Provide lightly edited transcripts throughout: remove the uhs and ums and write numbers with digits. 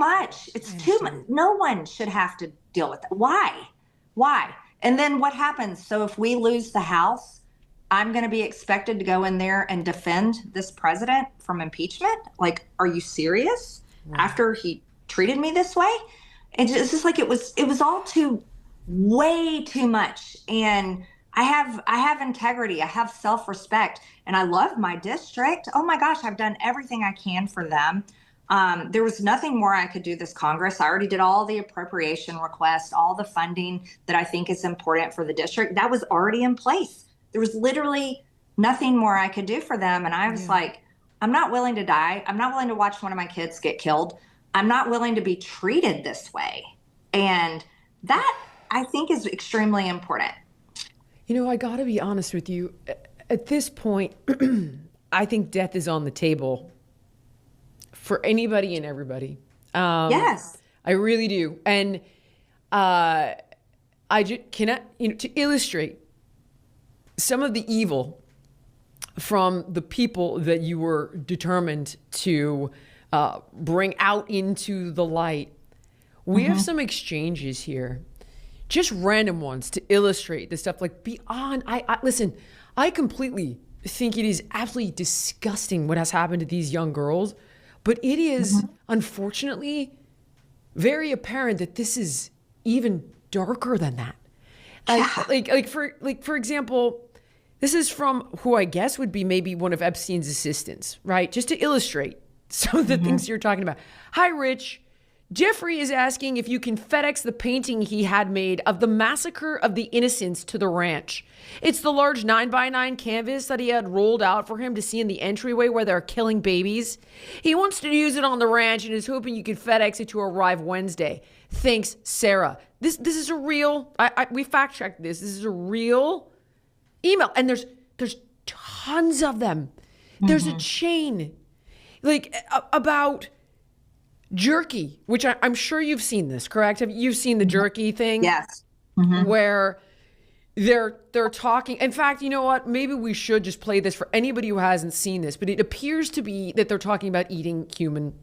much. It's too much. No one should have to deal with it. Why? And then what happens? So if we lose the House, I'm going to be expected to go in there and defend this president from impeachment? Like, are you serious? Right. After he treated me this way? It's just like it was all way too much. And I have integrity. I have self-respect, and I love my district. Oh my gosh, I've done everything I can for them. There was nothing more I could do this Congress. I already did all the appropriation requests, all the funding that I think is important for the district. That was already in place. There was literally nothing more I could do for them. And I was like, I'm not willing to die. I'm not willing to watch one of my kids get killed. I'm not willing to be treated this way. And that, I think, is extremely important. You know, I got to be honest with you. At this point, I think death is on the table for anybody and everybody. Yes. I really do. And I just cannot, to illustrate some of the evil from the people that you were determined to bring out into the light. We have some exchanges here, just random ones to illustrate the stuff like beyond. Listen, I completely think it is absolutely disgusting what has happened to these young girls, but it is unfortunately very apparent that this is even darker than that. For example, this is from who I guess would be maybe one of Epstein's assistants, right? Just to illustrate some of the things you're talking about. Hi, Rich. Jeffrey is asking if you can FedEx the painting he had made of the massacre of the innocents to the ranch. It's the large 9x9 canvas that he had rolled out for him to see in the entryway where they're killing babies. He wants to use it on the ranch and is hoping you could FedEx it to arrive Wednesday. Thanks, Sarah. This is a real, we fact checked this. This is a real email. And there's tons of them. There's a chain like about jerky, which I'm sure you've seen this, correct? You've seen the jerky thing? Yes. Where they're talking. In fact, you know what? Maybe we should just play this for anybody who hasn't seen this, but it appears to be that they're talking about eating human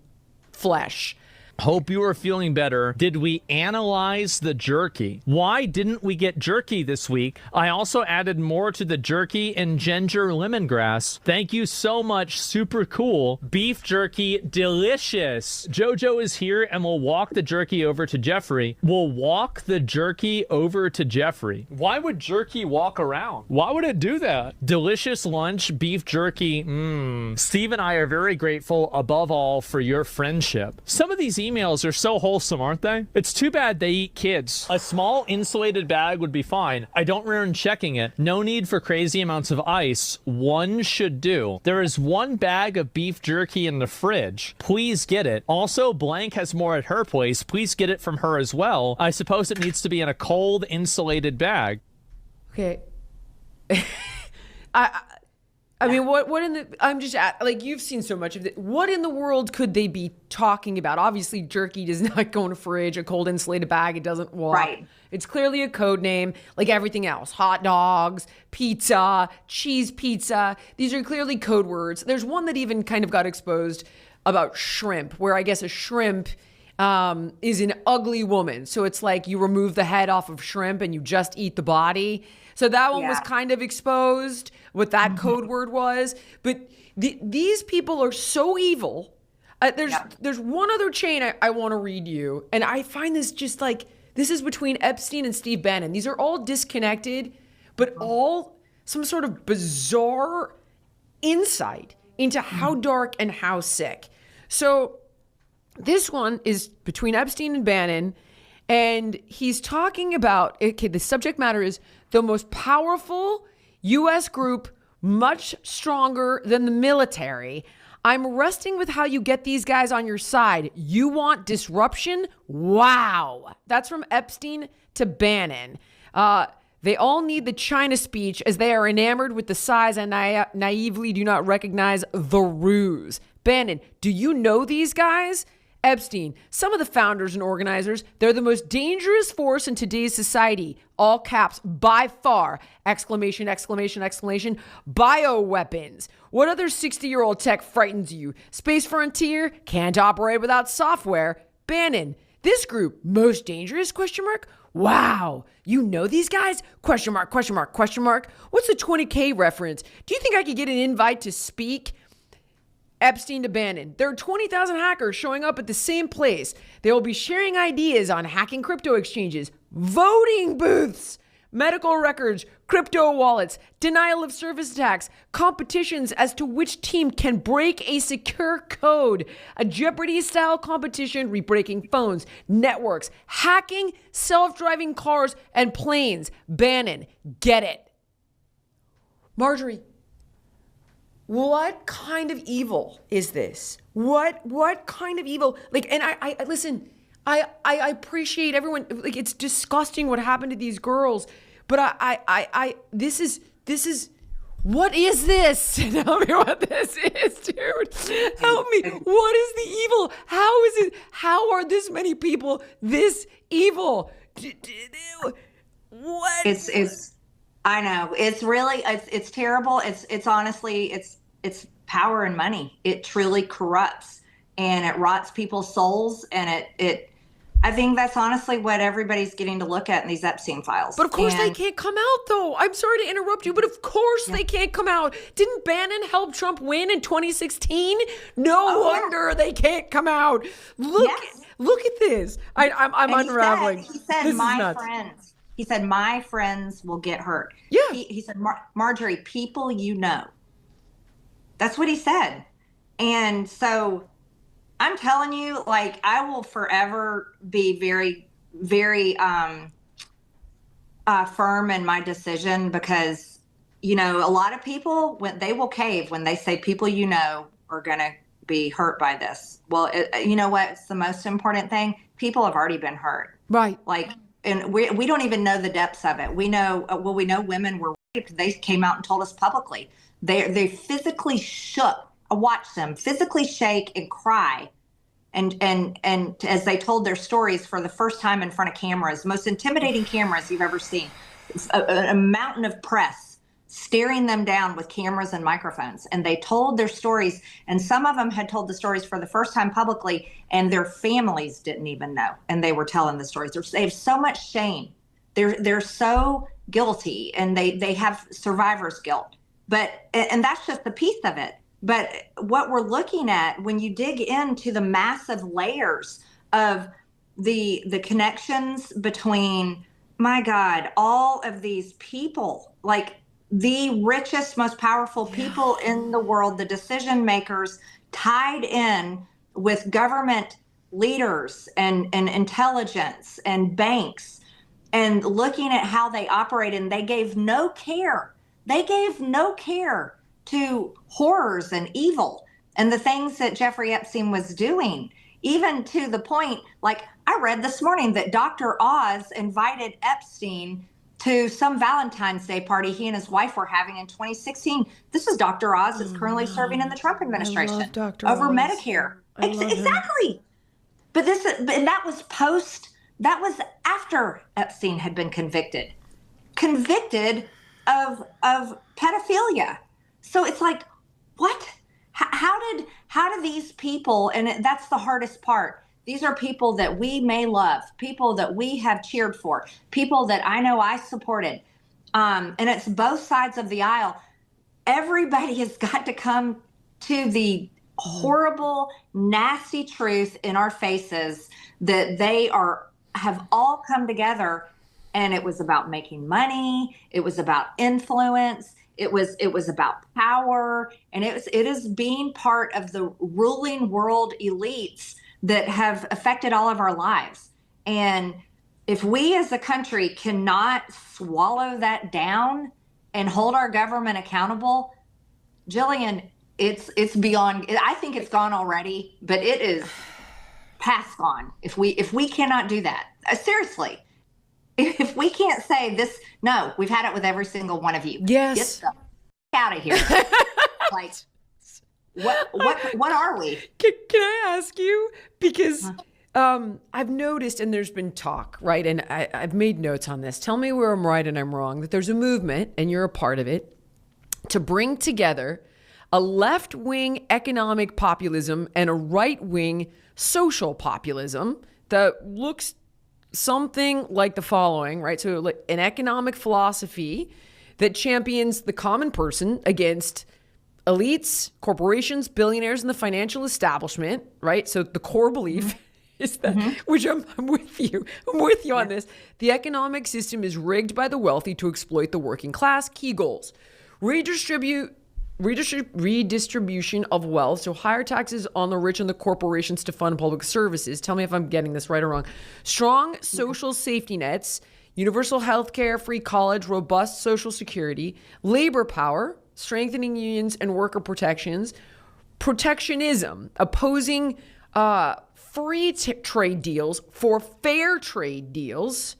flesh. Hope you are feeling better. Did we analyze the jerky? Why didn't we get jerky this week? I also added more to the jerky and ginger lemongrass. Thank you so much. Super cool. Beef jerky, delicious. Jojo is here and we'll walk the jerky over to Jeffrey. We'll walk the jerky over to Jeffrey. Why would jerky walk around? Why would it do that? Delicious lunch, beef jerky. Steve and I are very grateful above all for your friendship. Some of these emails are so wholesome, aren't they? It's too bad they eat kids. A small insulated bag would be fine. I don't remember checking it. No need for crazy amounts of ice. One should do. There is one bag of beef jerky in the fridge. Please get it. Also, Blank has more at her place. Please get it from her as well. I suppose it needs to be in a cold, insulated bag. Okay. I mean, what in the, I'm just like, you've seen so much of it. What in the world could they be talking about? Obviously, jerky does not go in a fridge, a cold insulated bag. It doesn't walk. Right. It's clearly a code name, like everything else. Hot dogs, pizza, cheese pizza. These are clearly code words. There's one that even kind of got exposed about shrimp, where I guess a shrimp is an ugly woman. So it's like you remove the head off of shrimp and you just eat the body. So that one was kind of exposed, what that code word was. But these people are so evil. There's one other chain I want to read you. And I find this just like, this is between Epstein and Steve Bannon. These are all disconnected, but all some sort of bizarre insight into how dark and how sick. So this one is between Epstein and Bannon. And he's talking about, okay, the subject matter is the most powerful U.S. group, much stronger than the military. I'm resting with how you get these guys on your side. You want disruption? Wow. That's from Epstein to Bannon. They all need the China speech as they are enamored with the size and naively do not recognize the ruse. Bannon, do you know these guys? Epstein, some of the founders and organizers, they're the most dangerous force in today's society. All caps, by far, exclamation, exclamation, exclamation, bioweapons. What other 60-year-old tech frightens you? Space Frontier can't operate without software. Bannon, this group, most dangerous, question mark? Wow, you know these guys? Question mark, question mark, question mark. What's the 20K reference? Do you think I could get an invite to speak? Epstein to Bannon. There are 20,000 hackers showing up at the same place. They will be sharing ideas on hacking crypto exchanges, voting booths, medical records, crypto wallets, denial of service attacks, competitions as to which team can break a secure code, a Jeopardy-style competition rebreaking phones, networks, hacking self-driving cars and planes. Bannon, get it. Marjorie, what kind of evil is this? What kind of evil? Like, and I listen, I appreciate everyone. Like, it's disgusting what happened to these girls, but this is, what is this? Tell me what this is, dude. Help me. What is the evil? How is it? How are this many people this evil? What? It's I know. It's really, it's terrible. It's honestly, it's power and money. It truly corrupts and it rots people's souls. And I think that's honestly what everybody's getting to look at in these Epstein files. But of course they can't come out, though. I'm sorry to interrupt you, but of course they can't come out. Didn't Bannon help Trump win in 2016? No wonder they can't come out. Look at this. I'm unraveling. He said my friends. He said, my friends will get hurt. Yeah. He said, Marjorie, people you know. That's what he said. And so I'm telling you, like, I will forever be very, very firm in my decision because, you know, a lot of people, when they will cave when they say people you know are going to be hurt by this. Well, you know what? It's the most important thing. People have already been hurt. Right. Like, and we don't even know the depths of it. We know, we know women were raped. They came out and told us publicly. They physically shook. I watched them physically shake and cry. And as they told their stories for the first time in front of cameras, most intimidating cameras you've ever seen, a mountain of press staring them down with cameras and microphones. And they told their stories. And some of them had told the stories for the first time publicly, and their families didn't even know. And they were telling the stories. They have so much shame. They're so guilty, and they have survivor's guilt. And that's just a piece of it. But what we're looking at when you dig into the massive layers of the connections between, my God, all of these people, like the richest, most powerful people in the world, the decision makers tied in with government leaders and intelligence and banks, and looking at how they operate, and they gave no care. They gave no care to horrors and evil and the things that Jeffrey Epstein was doing, even to the point, like I read this morning that Dr. Oz invited Epstein to some Valentine's Day party he and his wife were having in 2016. This is Dr. Oz that's currently serving in the Trump administration over Oz. Medicare. Exactly. But that was after Epstein had been convicted of pedophilia. So it's like, what? How do these people, and that's the hardest part. These are people that we may love, people that we have cheered for, people that I know I supported. And it's both sides of the aisle. Everybody has got to come to the horrible, nasty truth in our faces that they have all come together. And it was about making money. It was about influence. It was about power. And it is being part of the ruling world elites that have affected all of our lives. And if we as a country cannot swallow that down and hold our government accountable, Jillian, it's beyond, I think it's gone already, but it is past gone. If we cannot do that, seriously, if we can't say this, no, we've had it with every single one of you. Yes. Get the out of here. Like, what are we? Can I ask you? Because I've noticed, and there's been talk, right? And I've made notes on this. Tell me where I'm right and I'm wrong, that there's a movement, and you're a part of it, to bring together a left-wing economic populism and a right-wing social populism that looks something like the following, right? So like an economic philosophy that champions the common person against elites, corporations, billionaires, and the financial establishment, right? So the core belief is that, which I'm with you. I'm with you on this. The economic system is rigged by the wealthy to exploit the working class. Key goals: redistribution of wealth, so higher taxes on the rich and the corporations to fund public services. Tell me if I'm getting this right or wrong. Strong social safety nets, universal health care, free college, robust social security, labor power, strengthening unions and worker protections, protectionism, opposing free trade deals for fair trade deals.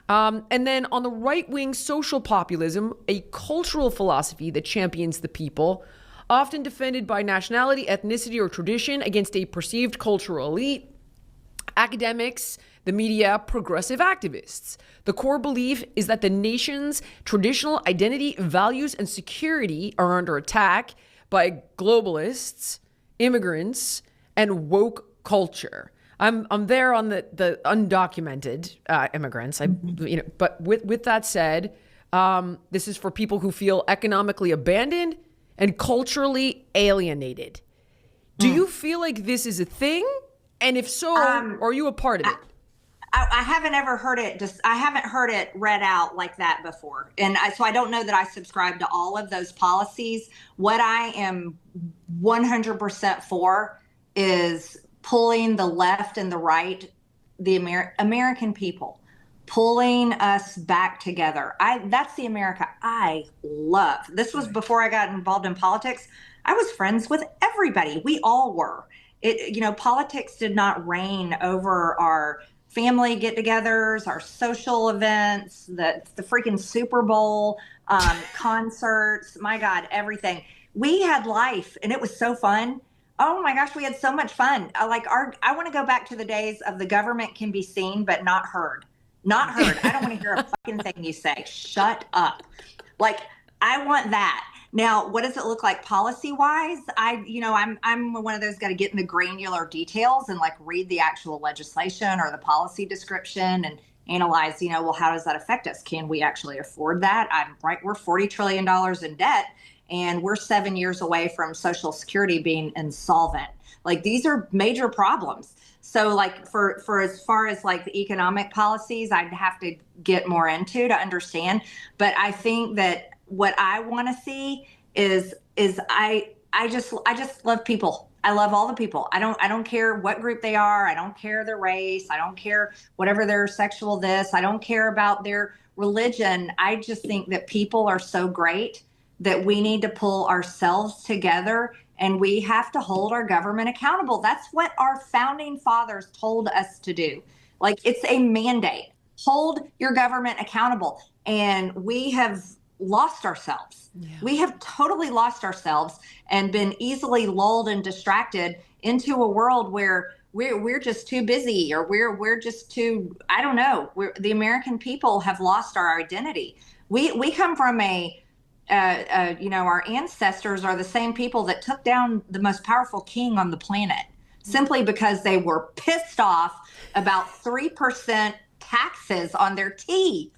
And then on the right wing, social populism, a cultural philosophy that champions the people, often defended by nationality, ethnicity, or tradition against a perceived cultural elite. Academics, the media, progressive activists. The core belief is that the nation's traditional identity, values, and security are under attack by globalists, immigrants, and woke culture. I'm there on the undocumented immigrants. But with that said, this is for people who feel economically abandoned and culturally alienated. Do you feel like this is a thing? And if so, are you a part of it? I haven't ever heard it. I haven't heard it read out like that before, and so I don't know that I subscribe to all of those policies. What I am 100% for is pulling the left and the right, the American people, pulling us back together. That's the America I love. This was before I got involved in politics. I was friends with everybody. We all were. Politics did not reign over our family get-togethers, our social events, the freaking Super Bowl, concerts. My God, everything. We had life, and it was so fun. Oh my gosh, we had so much fun. I want to go back to the days of the government can be seen but not heard. Not heard. I don't want to hear a fucking thing you say. Shut up. I want that. Now, what does it look like policy-wise? I'm one of those got to get in the granular details and read the actual legislation or the policy description and analyze, how does that affect us? Can we actually afford that? We're $40 trillion in debt. And we're 7 years away from Social Security being insolvent. These are major problems. So for as far as the economic policies, I'd have to get more into to understand. But I think that what I want to see is I just love people. I love all the people. I don't care what group they are. I don't care their race. I don't care whatever their sexual this. I don't care about their religion. I just think that people are so great that we need to pull ourselves together and we have to hold our government accountable. That's what our founding fathers told us to do. It's a mandate. Hold your government accountable. And we have lost ourselves. Yeah. We have totally lost ourselves and been easily lulled and distracted into a world where we're just too busy or we're just too, I don't know. The American people have lost our identity. We come from our ancestors are the same people that took down the most powerful king on the planet simply because they were pissed off about 3% taxes on their tea.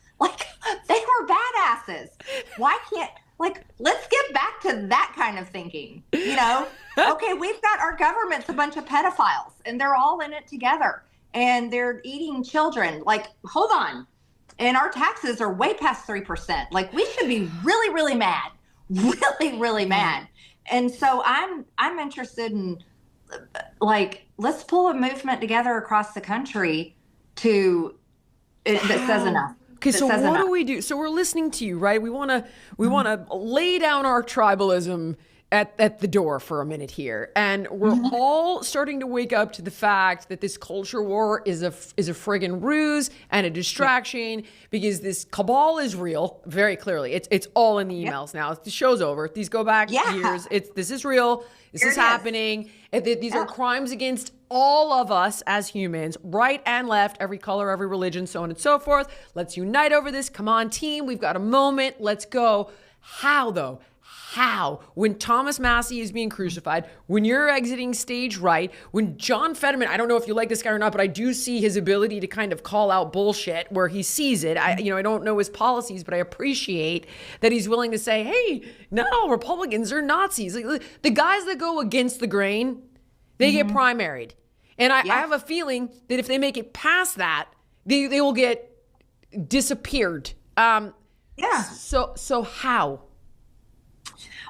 They were badasses. Why can't, let's get back to that kind of thinking, Okay, we've got our government's a bunch of pedophiles and they're all in it together and they're eating children. Hold on. And our taxes are way past 3%. We should be really, really mad, really, really mad. And so I'm interested in let's pull a movement together across the country that says enough. Okay, so what do we do? So we're listening to you, right? We want to lay down our tribalism at the door for a minute here. And we're all starting to wake up to the fact that this culture war is a friggin' ruse and a distraction because this cabal is real, very clearly. It's all in the emails now. The show's over. These go back years. This is real. This is happening. These are crimes against all of us as humans, right and left, every color, every religion, so on and so forth. Let's unite over this. Come on, team. We've got a moment. Let's go. How, though? How? When Thomas Massey is being crucified, when you're exiting stage right, when John Fetterman, I don't know if you like this guy or not, but I do see his ability to kind of call out bullshit where he sees it. I don't know his policies, but I appreciate that he's willing to say, hey, not all Republicans are Nazis. Like, the guys that go against the grain, they get primaried. And I have a feeling that if they make it past that, they will get disappeared. So how?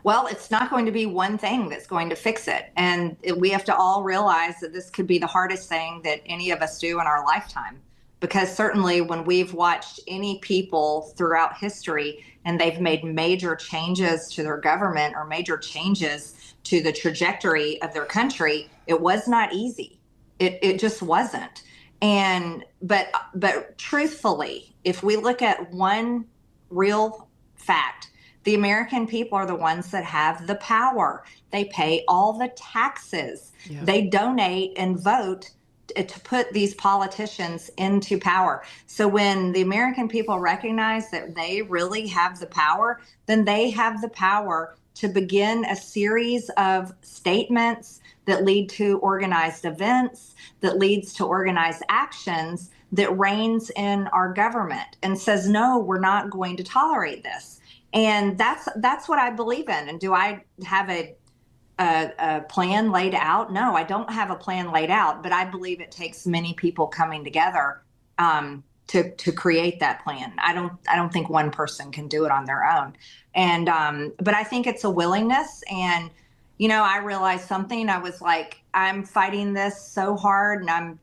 Well, it's not going to be one thing that's going to fix it. And we have to all realize that this could be the hardest thing that any of us do in our lifetime. Because certainly when we've watched any people throughout history and they've made major changes to their government or major changes to the trajectory of their country, it was not easy. It just wasn't. But truthfully, if we look at one real fact, the American people are the ones that have the power. They pay all the taxes. Yeah. They donate and vote to put these politicians into power. So when the American people recognize that they really have the power, then they have the power to begin a series of statements that lead to organized events, that leads to organized actions, that reigns in our government and says, no, we're not going to tolerate this. And that's what I believe in. And do I have a plan laid out? No, I don't have a plan laid out, but I believe it takes many people coming together to create that plan. I don't think one person can do it on their own. And but I think it's a willingness. And I realized something. I was like, I'm fighting this so hard, and I'm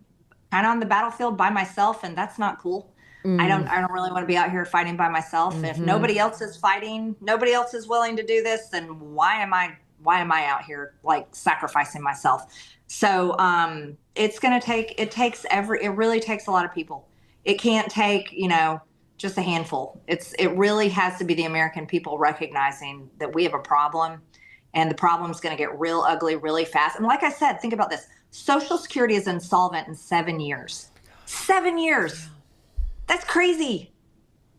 kind of on the battlefield by myself, and that's not cool. I don't really want to be out here fighting by myself. Mm-hmm. If nobody else is fighting, nobody else is willing to do this, then why am I out here like sacrificing myself? So it really takes a lot of people. It can't take, just a handful. It really has to be the American people recognizing that we have a problem, and the problem is going to get real ugly really fast. And like I said, think about this. Social Security is insolvent in 7 years. 7 years. That's crazy.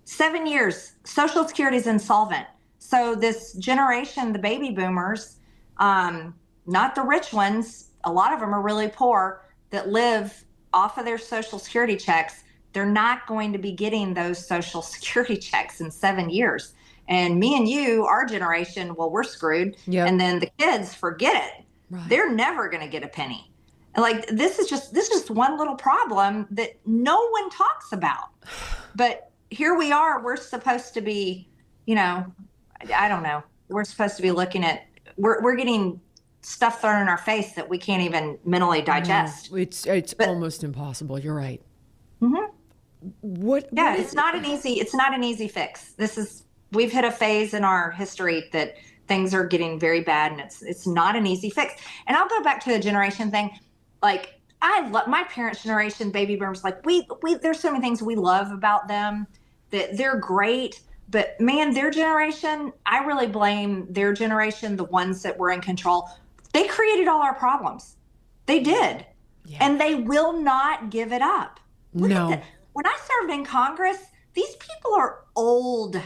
7 years. Social Security is insolvent. So this generation, the baby boomers, not the rich ones, a lot of them are really poor, that live off of their Social Security checks. They're not going to be getting those Social Security checks in 7 years. And me and you, our generation, well, we're screwed. Yep. And then the kids, forget it. Right. They're never going to get a penny. Like, this is just one little problem that no one talks about. But here we are. We're supposed to be, I don't know. We're supposed to be looking at, we're getting stuff thrown in our face that we can't even mentally digest. No, it's almost impossible. You're right. Mm-hmm. It's not an easy fix. We've hit a phase in our history that things are getting very bad, and it's not an easy fix. And I'll go back to the generation thing. Like, I love my parents' generation, baby boomers. Like, we there's so many things we love about them, that they're great. But man, their generation, I really blame their generation, the ones that were in control. They created all our problems. They did. Yeah. And they will not give it up. No. When I served in Congress, these people are old.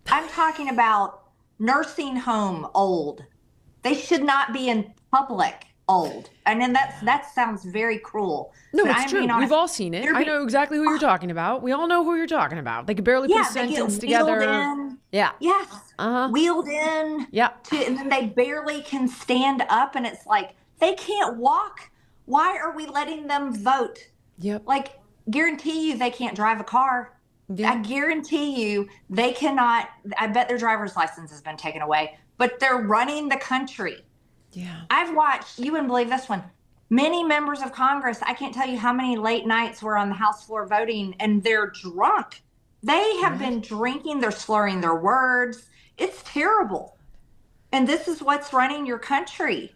I'm talking about nursing home old. They should not be in public old. And then that sounds very cruel. No, it's true. We've all seen it. I know exactly who you're talking about. We all know who you're talking about. They could barely put a sentence together. Yeah. Yes. Wheeled in. Yeah. And then they barely can stand up, and it's like, they can't walk. Why are we letting them vote? Yep. Like, guarantee you they can't drive a car. Yeah. I guarantee you they cannot. I bet their driver's license has been taken away, but they're running the country. Yeah. I've watched, you wouldn't believe this one, many members of Congress, I can't tell you how many late nights we're on the House floor voting, and they're drunk. They have been drinking, they're slurring their words. It's terrible. And this is what's running your country.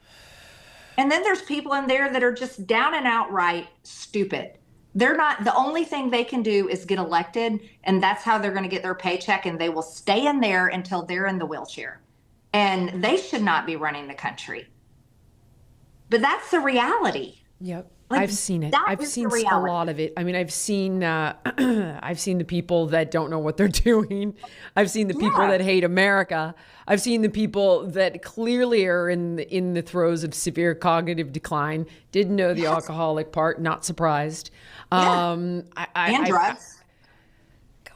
And then there's people in there that are just down and outright stupid. They're not, the only thing they can do is get elected, and that's how they're going to get their paycheck, and they will stay in there until they're in the wheelchair. And they should not be running the country. But that's the reality. Yep. Like, I've seen it. that I've is seen the a reality. lot of it. I mean, I've seen I've seen the people that don't know what they're doing. I've seen the people Yeah. that hate America. I've seen the people that clearly are in the throes of severe cognitive decline. Didn't know the alcoholic part. Not surprised. Yeah. And I drugs.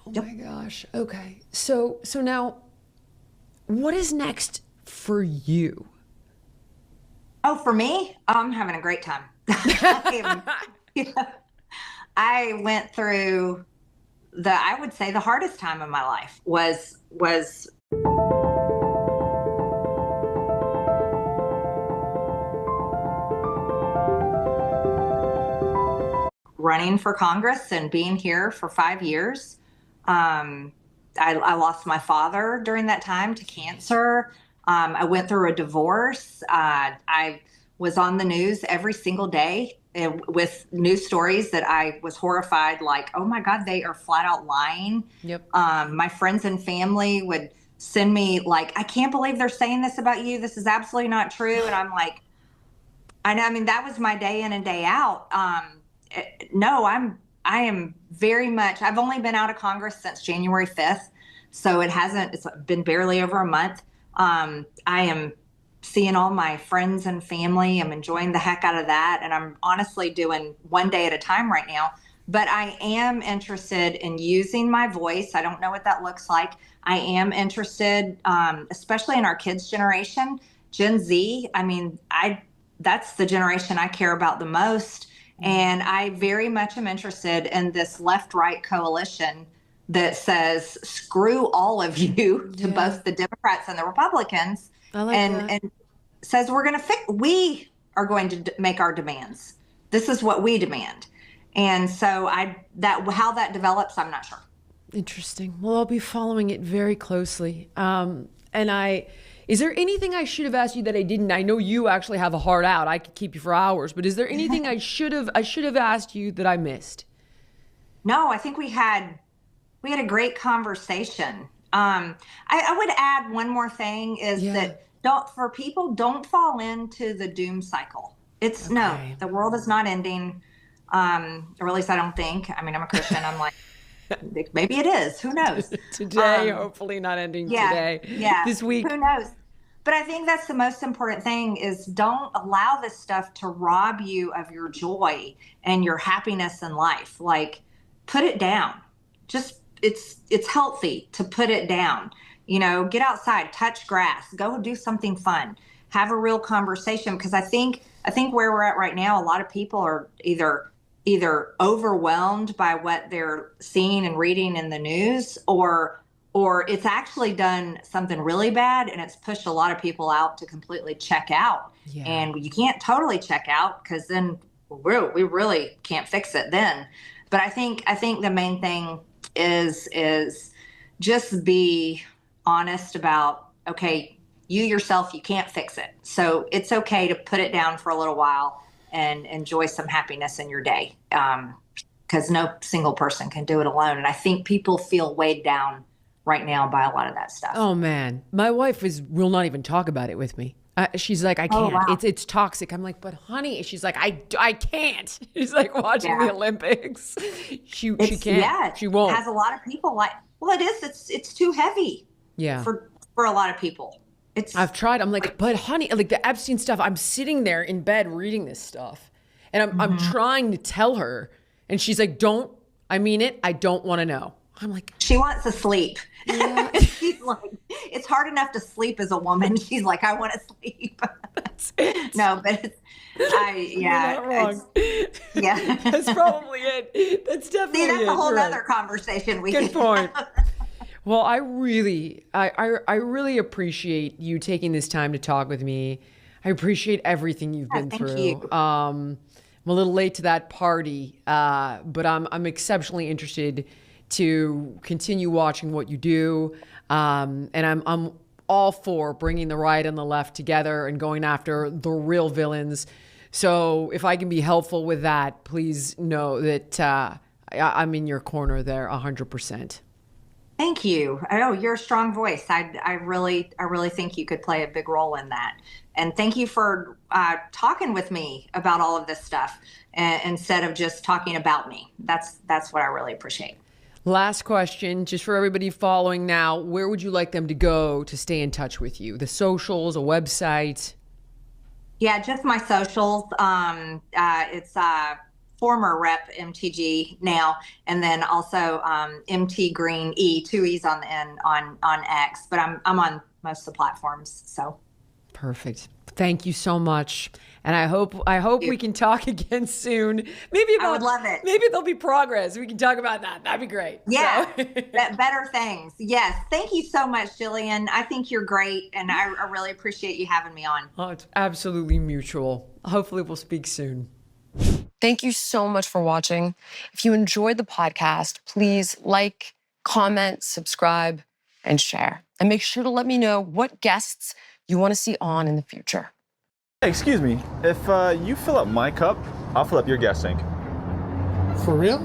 oh my gosh. Okay. So now, what is next for you? Oh, for me, I'm having a great time. I went through I would say the hardest time of my life was running for Congress and being here for 5 years. I lost my father during that time to cancer. I went through a divorce. I was on the news every single day with news stories that I was horrified, like, oh my God, they are flat out lying. Yep. My friends and family would send me, like, I can't believe they're saying this about you. This is absolutely not true. And I'm like, I know, I mean, that was my day in and day out. No, I am very much, I've only been out of Congress since January 5th. So it's been barely over a month. I am seeing all my friends and family. I'm enjoying the heck out of that. And I'm honestly doing one day at a time right now. But I am interested in using my voice. I don't know what that looks like. I am interested, especially in our kids' generation, Gen Z. I mean, that's the generation I care about the most. And I very much am interested in this left-right coalition that says, screw all of you, to both the Democrats and the Republicans, I like that. and says we are going to make our demands. This is what we demand. And so how that develops, I'm not sure. Interesting. Well, I'll be following it very closely. Is there anything I should have asked you that I didn't? I know you actually have a heart out. I could keep you for hours, but is there anything I should have asked you that I missed? No, I think we had a great conversation. I would add one more thing is that don't fall into the doom cycle. No, the world is not ending. Or at least I don't think. I mean, I'm a Christian. I'm like, maybe it is. Who knows? Today, hopefully not ending today. Yeah. This week. Who knows? But I think that's the most important thing is don't allow this stuff to rob you of your joy and your happiness in life. Like, put it down. Just it's healthy to put it down. Get outside, touch grass, go do something fun, have a real conversation. Because I think where we're at right now, a lot of people are either overwhelmed by what they're seeing and reading in the news, or it's actually done something really bad and it's pushed a lot of people out to completely check out. Yeah. And you can't totally check out because then we really can't fix it then. But I think the main thing is just be honest about, okay, you yourself, you can't fix it. So it's okay to put it down for a little while and enjoy some happiness in your day. Because no single person can do it alone. And I think people feel weighed down right now by a lot of that stuff. Oh man, my wife will not even talk about it with me. She's like, I can't. Oh, wow. It's toxic. I'm like, but honey, she's like, I can't. She's like watching the Olympics. She can't. Yeah, she won't. It has a lot of people like, well, it is. It's too heavy. Yeah. For a lot of people. I've tried. I'm like, but honey, like the Epstein stuff. I'm sitting there in bed reading this stuff, and I'm trying to tell her, and she's like, don't. I mean it. I don't want to know. I'm like, she wants to sleep. Yeah. She's like, it's hard enough to sleep as a woman. She's like, I want to sleep. That's it. No, but You're not wrong. Yeah. That's probably it. That's definitely it. That's a whole other conversation. Good point. Well, I really appreciate you taking this time to talk with me. I appreciate everything you've been through. You. I'm a little late to that party, but I'm exceptionally interested to continue watching what you do. And I'm all for bringing the right and the left together and going after the real villains. So if I can be helpful with that, please know that I'm in your corner there 100%. Thank you. Oh, you're a strong voice. I really think you could play a big role in that. And thank you for talking with me about all of this stuff instead of just talking about me. That's what I really appreciate. Last question, just for everybody following now, where would you like them to go to stay in touch with you? The socials, a website? Yeah, just my socials. It's former rep MTG now, and then also MT Green E, two E's on the end on X. But I'm on most of the platforms. So Perfect. Thank you so much. And I hope we can talk again soon. Maybe about, I would love it. Maybe there'll be progress. We can talk about that. That'd be great. Yeah, So. better things. Yes. Thank you so much, Jillian. I think you're great, and I really appreciate you having me on. Oh, it's absolutely mutual. Hopefully we'll speak soon. Thank you so much for watching. If you enjoyed the podcast, please like, comment, subscribe, and share. And make sure to let me know what guests you want to see on in the future. Hey, excuse me. If you fill up my cup, I'll fill up your gas tank. For real?